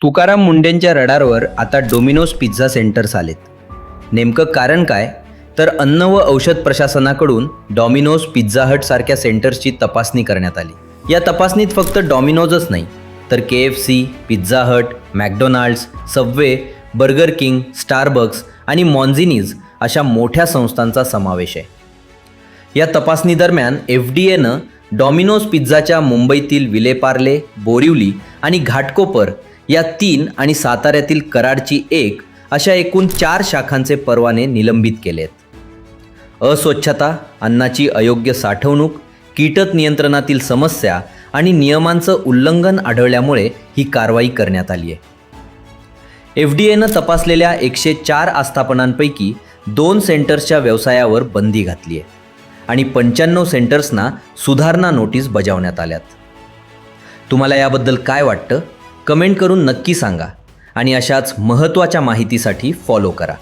तुकाराम मुंढेंच्या रडारवर आता Domino's pizza centres आलेत. नेमकं कारण काय? तर अन्न व औषध प्रशासनाकडून डॉमिनोज, पिझ्झा हट सारख्या सेंटर्सची तपासणी करण्यात आली. या तपासणीत फक्त डॉमिनोजच नाही तर KFC, Pizza Hut, McDonald's, Subway, Burger King, Starbucks आणि मॉन्झिनीज अशा मोठ्या संस्थांचा समावेश आहे. या तपासणीदरम्यान FDAनं डॉमिनोज पिझ्झाच्या मुंबईतील विलेपार्ले, बोरिवली आणि घाटकोपर या 3 आणि साताऱ्यातील कराडची 1 अशा एकूण 4 शाखांचे परवाने निलंबित केलेत. अस्वच्छता, अन्नाची अयोग्य साठवणूक, कीटक नियंत्रणातील समस्या आणि नियमांचं उल्लंघन आढळल्यामुळे ही कारवाई करण्यात आली आहे. FDAनं तपासलेल्या 104 आस्थापनांपैकी 2 सेंटर्सच्या व्यवसायावर बंदी घातली आहे आणि 95 सेंटर्सना सुधारणा नोटीस बजावण्यात आल्यात. तुम्हाला याबद्दल काय वाटतं? कमेंट करून नक्की सांगा आणि अशाच महत्त्वाच्या माहितीसाठी फॉलो करा.